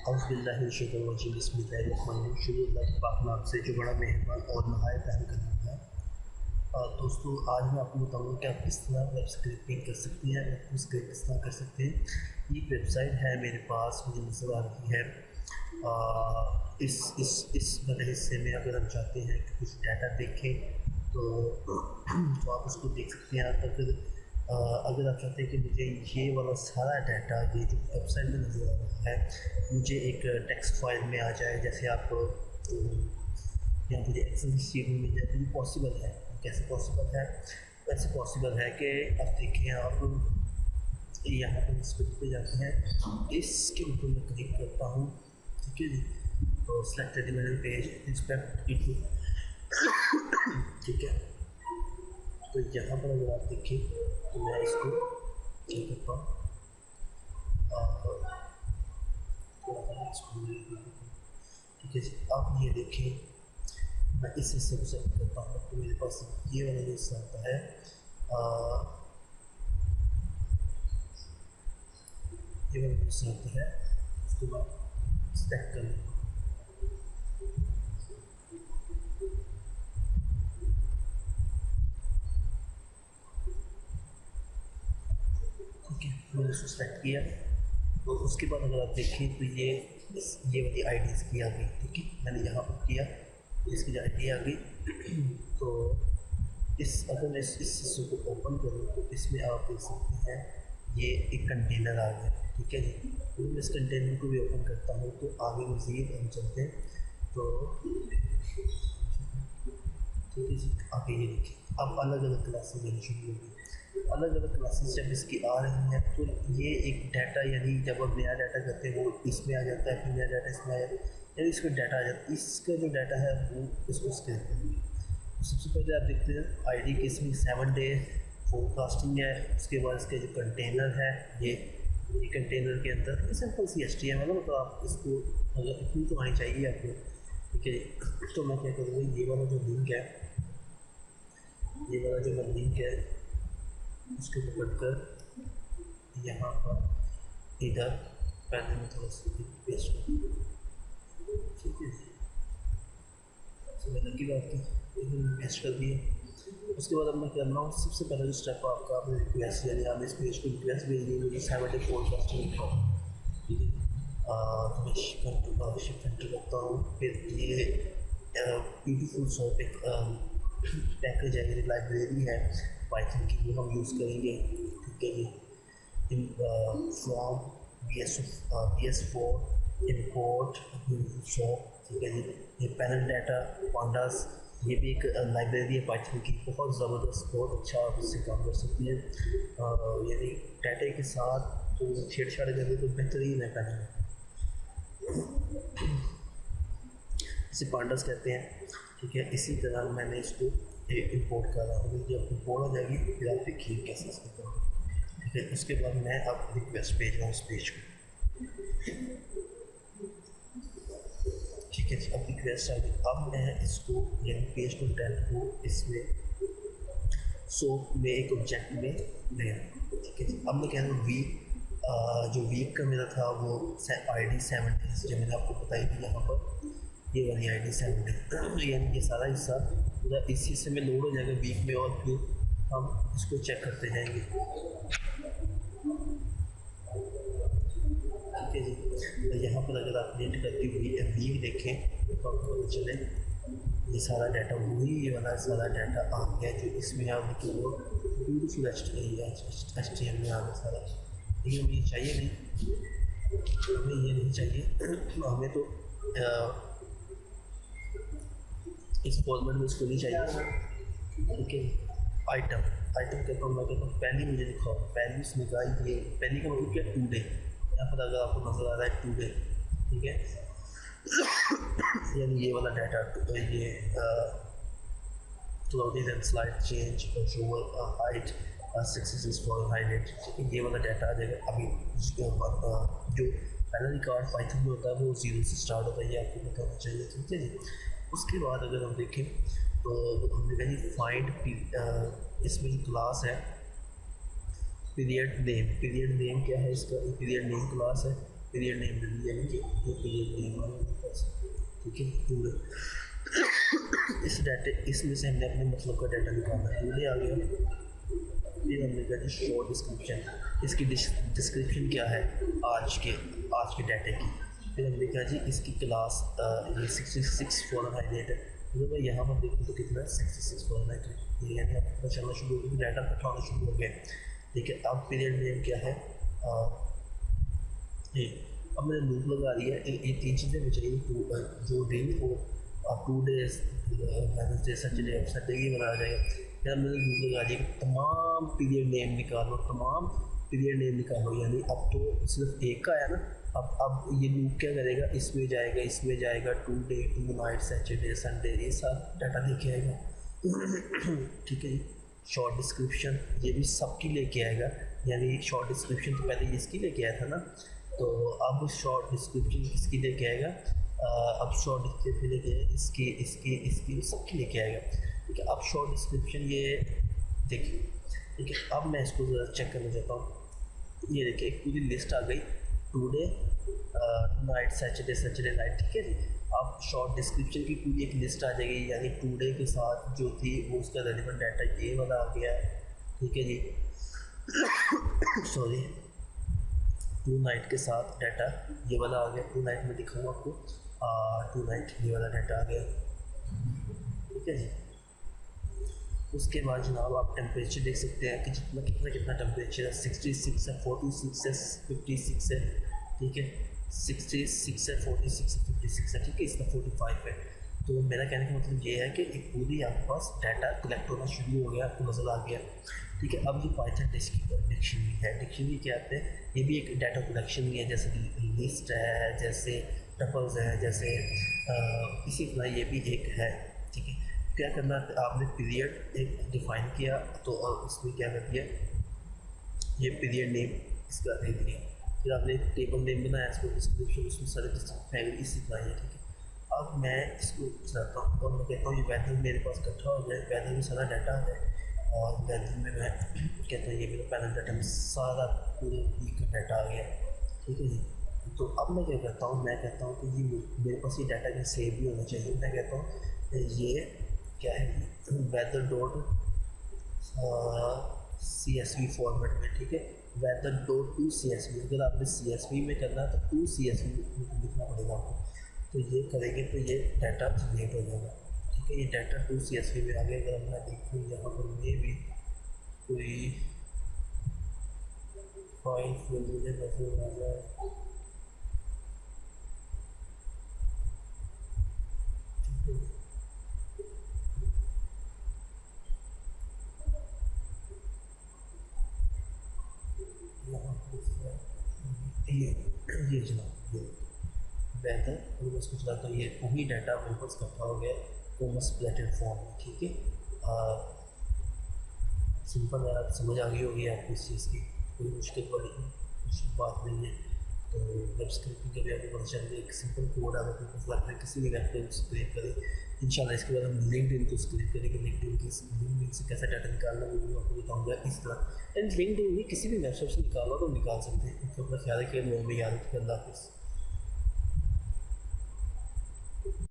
औज़ुबिल्लाहिमिनश्शैतानिर्रजीम बिस्मिल्लाहिर्रहमानिर्रहीम शुरू अल्लाह के पाक नाम से जो बड़ा मेहरबान और नहायत रहम करता है। दोस्तों आज मैं आपको बताऊँगा कि आप किस तरह वेब स्क्रैपिंग कर सकते हैं, वेब स्क्रैप किस तरह कर सकते हैं। ये वेबसाइट है मेरे पास, मुझे नज़र आ रही है। इस वाले हिस्से में अगर हम चाहते हैं कि कुछ डाटा देखें तो आप उसको देख सकते हैं। अगर आप चाहते हैं कि मुझे ये वाला सारा डाटा, ये जो वेबसाइट में नज़र आ रहा है, मुझे एक टेक्स्ट फाइल में आ जाए, जैसे आप या मुझे एक्सेल शीट में मिल जाए, तो ये पॉसिबल है। कैसे पॉसिबल है? वैसे पॉसिबल है कि अब देखिए, आप यहाँ पर इस पे जाते हैं, इसके ऊपर मैं क्लिक करता हूँ, ठीक है जी। तो select element page inspect it, ठीक है। तो यहाँ पर अगर आप देखें तो मैं इसको क्या करता हूँ, ठीक है जी। आप ये देखें, मैं इस हिस्से को सेलेक्ट करता हूँ तो मेरे पास ये वाला जो हिस्सा आता है, ये वाला हिस्सा आता है, उसको मैं सेलेक्ट कर लूँगा। मैंने उसको सेलेक्ट किया, तो उसके बाद अगर आप देखें तो ये वाली आईडीज़ की आ गई, ठीक है। मैंने यहाँ पर किया, इसकी जो आईडी आ गई, तो अगर मैं इस हिस्से को ओपन करूँ तो इसमें आप देख सकते हैं ये एक कंटेनर आ गया, ठीक है जी। तो मैं इस कंटेनर को भी ओपन करता हूँ तो आगे मज़ीद हम चलते हैं, तो ठीक है जी। आगे ये देखिए, अब अलग अलग क्लासेस लेनी शुरू होगी। अलग अलग क्लासेस जब इसकी आ रही हैं तो ये एक डाटा, यानी जब आप नया डाटा करते हैं वो इसमें आ जाता है, फिर नया डाटा इसमें आ जाता है, यानी इसमें डाटा आ जाता है। इसका जो डाटा है वो इसको स्कैन करेंगे। सबसे पहले आप देखते हैं आईडी की इसमें 7 डे फोरकास्टिंग है। उसके बाद इसके जो कंटेनर है, ये कंटेनर के अंदर सिंपल सी HTML है, मतलब आप इसको अगर इतनी तो आनी चाहिए आपको, ठीक है। तो मैं क्या करूँगा, ये वाला जो लिंक है, ये वाला जो मेरा लिंक है, उसको पकड़ कर यहाँ पर इधर पहले में थोड़ा सा पेस्ट कर, ठीक है। तो मैंने की बात की पेस्ट कर दिया। उसके बाद अब मैं करना हूँ, सबसे पहला जो स्टेप आपका, आपने रिक्वेस्ट, यानी आप इस पेज को रिक्वेस्ट भेज दी, मुझे 7 डे फोरकास्टिंग लिखा, ठीक है। तो मैं शिफ्ट एंटर करता हूँ। फिर ये ब्यूटीफुल एक पैकेज है, ये लाइब्रेरी है पाइथन की, वो हम यूज़ करेंगे, ठीक है जी। फ्रॉम BS4 इम्पोर्ट BeautifulSoup, ठीक है जी। ये पैनल डाटा पांडास, ये भी एक लाइब्रेरी है पाइथन की, बहुत ज़बरदस्त, बहुत अच्छा आप इससे काम कर सकते हैं। यानी डाटा के साथ तो छेड़छाड़ करके तो बेहतरीन है पैनल, इसे पांडास कहते हैं, ठीक है। इसी तरह मैंने इसको इंपोर्ट कर रहा हूँ, जब इंपोर्ट हो जाएगी फिर आप देखिए कैसे इसको करूँ, ठीक है। उसके बाद मैं अब रिक्वेस्ट भेज रहा हूँ इस पेज को, ठीक है जी। अब रिक्वेस्ट आ गई, अब मैं इसको यानी पेज कंटेंट को इसमें सोप में एक ऑब्जेक्ट में ले, ठीक है जी। अब मैं कह रहा हूँ वीक, जो वीक का मेरा था वो ID 7 डेज, जो मैंने आपको बताई थी, यहाँ पर ये वाली ID 7 डेज, यानी ये सारा हिस्सा पूरा इस हिस्से में लोड हो जाएगा वीक में, और फिर हम इसको चेक करते जाएंगे, ठीक है जी। तो यहाँ पर अगर आप प्रिंट करके वीक देखें तो आपको पता चले ये सारा डाटा वही, ये वाला सारा डाटा आ गया जो इसमें आप देखिए, वो ब्यूटीफुल HTML में आ गया सारा। लेकिन हमें ये चाहिए नहीं, हमें ये नहीं चाहिए, हमें तो इस फॉर्मेट में इसको नहीं चाहिए, ठीक है। आइटम कहता हूँ, मैं कहता हूँ पहली मुझे दिखाओ, पहली उसने कहा ये पहली का मतलब क्या, 2 डे। यहाँ पर अगर आपको नजर आ रहा है 2 डे, ठीक है, यानी ये वाला डाटा, तो ये क्लोथिंग एंड स्लाइड चेंज और हाइट 6 फॉर हाईलाइट, ठीक है। ये वाला डाटा आ जाएगा। अभी जो पहला रिकॉर्ड पाइथन में होता है वो 0 से स्टार्ट होता है, ये आपको पता होना चाहिए, ठीक है जी। उसके बाद अगर हम देखें तो हमने कहीं फाइंड, इसमें जो क्लास है पीरियड नेम क्या है इसका, पीरियड नेम क्लास है, पीरियड नेम दे दिया, यानी कि ये पीरियड नेम आ गया, ठीक है। टूडे इस डाटे इसमें से हमने अपने मतलब का डाटा निकाला, टूडे आ गया। फिर हमने कहा जी शॉर्ट डिस्क्रिप्शन, इसकी डिस्क्रिप्शन क्या है आज के डाटे की। फिर हमने कहा जी इसकी क्लास ये 66 फ़ारेनहाइट है, मतलब मैं यहाँ पर देखूँ तो कितना है 66 फ़ारेनहाइट है, यानी अब पता चलना शुरू हो गया, डाटा पता होना शुरू हो गया। ठीक है, अब पीरियड नेम क्या है, ये अब मैंने लूप लगा दिया। ये 3 चीज़ें बचाई, जो डे और 2 डेज वेडनेसडे सैटरडे ये बना जाएगा। फिर मैंने लूप लगा दिया कि तमाम पीरियड नेम निकालो, तमाम पीरियड नेम निकालो, यानी अब तो सिर्फ एक का है ना। अब ये लूप क्या करेगा, इसमें जाएगा, इसमें जाएगा, 2 डे 2 नाइट सैटरडे संडे ये सब डाटा लेके आएगा। ठीक है जी। शॉर्ट डिस्क्रिप्शन ये भी सबकी लेके आएगा, यानी शॉर्ट डिस्क्रिप्शन तो पहले इसकी लेके आया था ना, तो अब शॉर्ट डिस्क्रिप्शन किसकी लेके आएगा, अब शॉर्ट डिस्क्रिप्शन लेके इसकी इसकी इसकी सबकी लेके आएगा। ठीक है, अब शॉर्ट डिस्क्रिप्शन ये देखिए, ठीक है। अब मैं इसको ज़रा चेक करना चाहता हूँ, ये देखिए एक पूरी लिस्ट आ गई, टुडे नाइट सैटरडे नाइट, ठीक है जी। अब शॉर्ट डिस्क्रिप्शन की पूरी एक लिस्ट आ जाएगी, यानी टुडे के साथ जो थी वो उसका रेलिवेंट डाटा ये वाला आ गया, ठीक है जी। सॉरी, 2 नाइट के साथ डाटा ये वाला आ गया, 2 नाइट में दिखाऊँ आपको, 2 नाइट ये वाला डाटा आ गया, ठीक है जी। उसके बाद जनाब आप टेम्परेचर देख सकते हैं कि कितना टेम्परेचर है, 66 है, 46 है, 56 है, ठीक है, 66 है, 46 है, 56 है, ठीक है, इसका 45 है। तो मेरा कहने का मतलब ये है कि एक पूरी आपके पास डाटा कलेक्ट होना शुरू हो गया, आपको नज़र आ गया, ठीक है। अब ये पाइथन डिक्शनरी है, डिक्शनरी क्या आते हैं, ये भी एक डाटा कलेक्शन ही है, जैसे लिस्ट है, जैसे टपल्स है, जैसे इसी तरह ये भी एक है, ठीक है। क्या करना है, आपने पीरियड एक डिफाइन किया, तो इसमें क्या कर दिया, ये पीरियड नेम इसका दे दिया, फिर आपने एक टेबल नेम बनाया, इसको डिस्क्रिप्शन, उसमें सारे डिस्क्रिप्शन इसी तरह है, ठीक है। अब मैं इसको चलाता हूँ और मैं कहता हूँ ये वेदर मेरे पास इकट्ठा हो जाए, वेदर में सारा डाटा आ जाए, और वेदर में मैं कहता हूँ ये मेरा पैनल डाटा में सारा पूरे वीक का डाटा आ गया, ठीक है जी। तो अब मैं क्या करता हूँ, मैं कहता हूँ कि ये मेरे पास ये डाटा का सेव भी होना चाहिए, मैं कहता हूँ ये क्या है, वेदर डॉट CSV फॉर्मेट में, ठीक है, वेदर डॉट टू CSV, अगर आपने CSV में करना है तो 2 CSV लिखना पड़ेगा आपको, तो ये करेंगे तो ये डाटा जनरेट हो जाएगा, ठीक है। ये डाटा 2 CSV में आ गया। अगर मैं देखूँ यहाँ पर मे भी कोई फाइल मुझे नजर आ जाए, ये जनाब ये वेदर, और मैं इसको चलाता हूँ, ये वही डाटा मेरे पास इकट्ठा हो गया कॉमर्स प्लेटफॉर्म में, ठीक है। सिंपल है, आप समझ आ गई होगी आपको इस चीज़ की, कोई मुश्किल बात नहीं है। तो वेब स्क्रिप्टिंग का भी आपको पता चल गया, एक सिंपल कोड अगर आपको पता लगता है किसी भी वेब को स्क्रिप करें, इंशाल्लाह इसके बाद हम लिंक्डइन को स्क्रिप करेंगे, लिंक्डइन से कैसा डाटा निकालना वो भी आपको बताऊँगा इस तरह। एंड लिंक्डइन भी किसी भी वेबसाइट से निकालो तो निकाल सकते हैं, तो अपना ख्याल रखिए, दुआ में याद रखिए, अल्लाह हाफ़िज़।